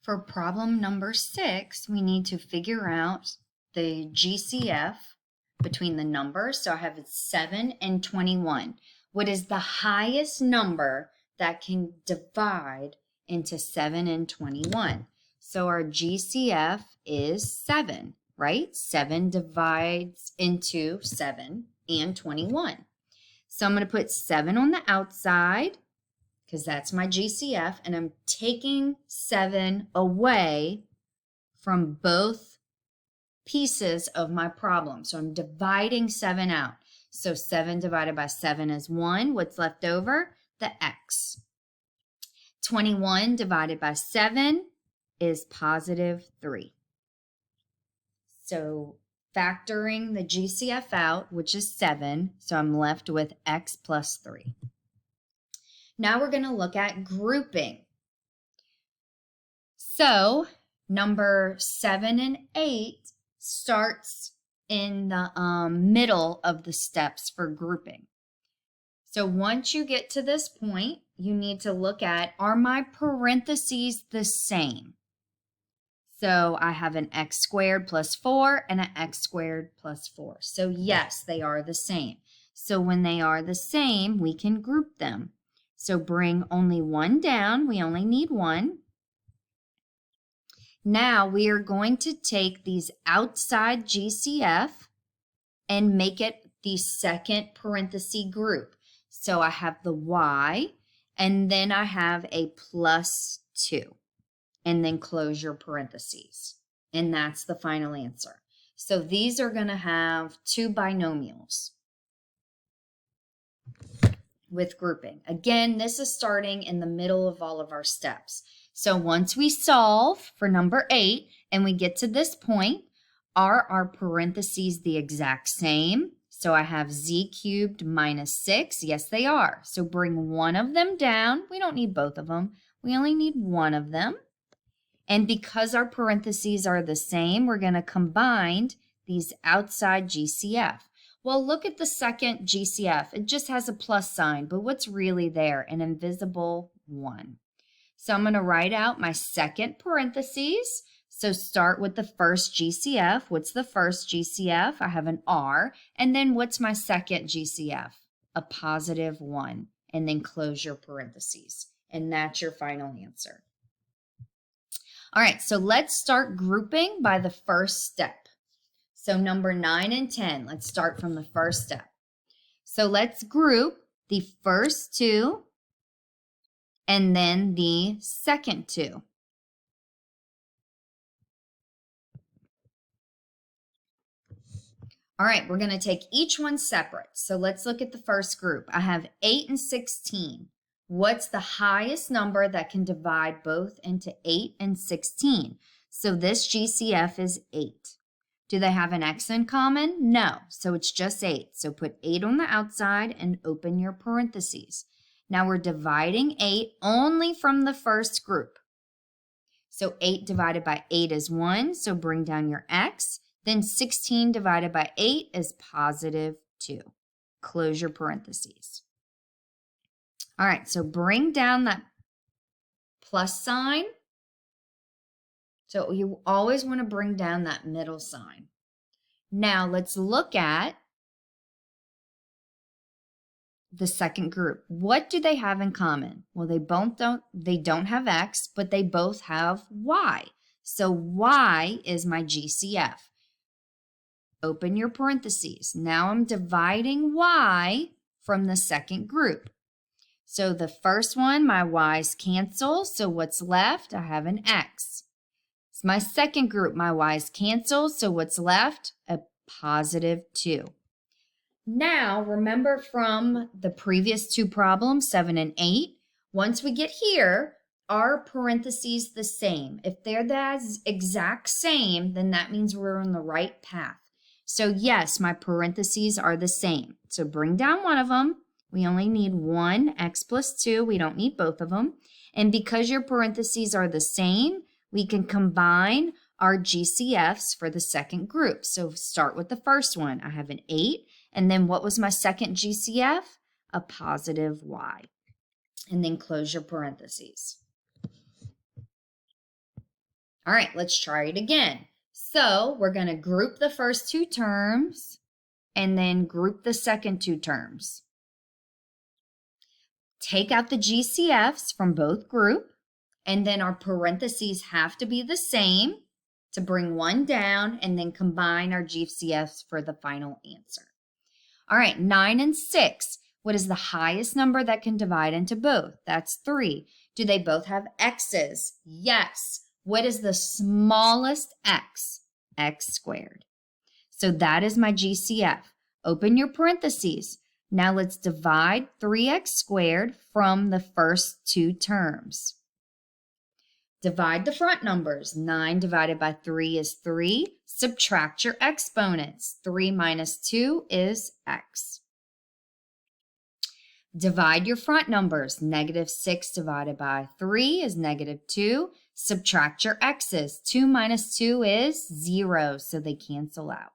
For problem number 6, we need to figure out the GCF between the numbers. So I have 7 and 21. What is the highest number that can divide into 7 and 21? So our GCF is 7, right? 7 divides into 7 and 21. So I'm going to put 7 on the outside, because that's my GCF, and I'm taking 7 away from both pieces of my problem. So I'm dividing 7 out. So 7 divided by 7 is 1. What's left over? The x. 21 divided by 7 is positive 3. So factoring the GCF out, which is 7, so I'm left with x plus 3. Now we're going to look at grouping. So number 7 and 8 starts in the middle of the steps for grouping. So once you get to this point, you need to look at, are my parentheses the same? So I have an x squared plus 4 and an x squared plus 4. So yes, they are the same. So when they are the same, we can group them. So bring only 1 down. We only need 1. Now we are going to take these outside GCF and make it the second parenthesis group. So I have the y, and then I have a plus 2, and then close your parentheses. And that's the final answer. So these are going to have 2 binomials with grouping. Again, this is starting in the middle of all of our steps. So once we solve for number 8 and we get to this point, are our parentheses the exact same? So I have z cubed minus 6. Yes, they are. So bring one of them down. We don't need both of them. We only need one of them. And because our parentheses are the same, we're going to combine these outside GCF. Well, look at the second GCF. It just has a plus sign, but what's really there? An invisible 1. So I'm going to write out my second parentheses. So start with the first GCF. What's the first GCF? I have an R. And then what's my second GCF? A positive 1. And then close your parentheses. And that's your final answer. All right, so let's start grouping by the first step. So number 9 and 10, let's start from the first step. So let's group the first 2 and then the second 2. All right, we're going to take each one separate. So let's look at the first group. I have 8 and 16. What's the highest number that can divide both into 8 and 16? So this GCF is 8. Do they have an x in common? No, so it's just 8. So put 8 on the outside and open your parentheses. Now we're dividing 8 only from the first group. So 8 divided by 8 is 1, so bring down your x. Then 16 divided by 8 is positive 2. Close your parentheses. All right, so bring down that plus sign. So you always want to bring down that middle sign. Now let's look at the second group. What do they have in common? Well, they don't have x, but they both have y. So y is my GCF. Open your parentheses. Now I'm dividing y from the second group. So the first one, my y's cancel. So what's left? I have an x. It's my second group, my y's cancel. So what's left? A positive 2. Now, remember from the previous 2 problems, 7 and 8, once we get here, are parentheses the same? If they're the exact same, then that means we're on the right path. So yes, my parentheses are the same. So bring down one of them. We only need 1, x plus 2. We don't need both of them. And because your parentheses are the same, we can combine our GCFs for the second group. So start with the first one. I have an 8. And then what was my second GCF? A positive y. And then close your parentheses. All right, let's try it again. So we're going to group the first two terms and then group the second two terms. Take out the GCFs from both group, and then our parentheses have to be the same to bring one down and then combine our GCFs for the final answer. All right, 9 and 6. What is the highest number that can divide into both? That's 3. Do they both have x's? Yes. What is the smallest x? X squared. So that is my GCF. Open your parentheses. Now let's divide 3x squared from the first two terms. Divide the front numbers. 9 divided by 3 is 3. Subtract your exponents. 3 minus 2 is x. Divide your front numbers. -6 divided by 3 is -2. Subtract your x's. 2 minus 2 is 0, so they cancel out.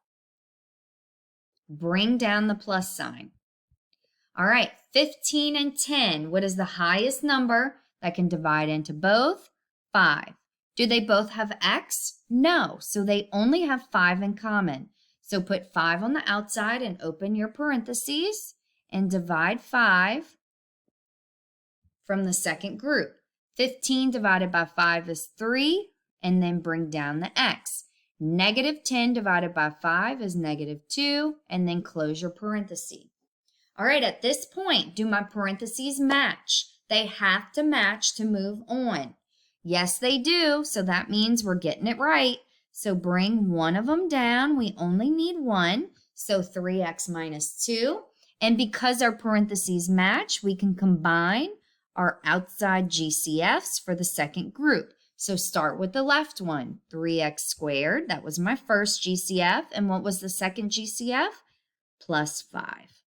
Bring down the plus sign. All right, 15 and 10. What is the highest number that can divide into both? 5. Do they both have x? No, so they only have 5 in common. So put 5 on the outside and open your parentheses and divide 5 from the second group. 15 divided by 5 is 3, and then bring down the x. -10 divided by 5 is -2, and then close your parenthesis. All right, at this point, do my parentheses match? They have to match to move on. Yes, they do, so that means we're getting it right. So bring one of them down. We only need one, so 3x minus 2. And because our parentheses match, we can combine our outside GCFs for the second group. So start with the left one, 3x squared. That was my first GCF. And what was the second GCF? Plus 5.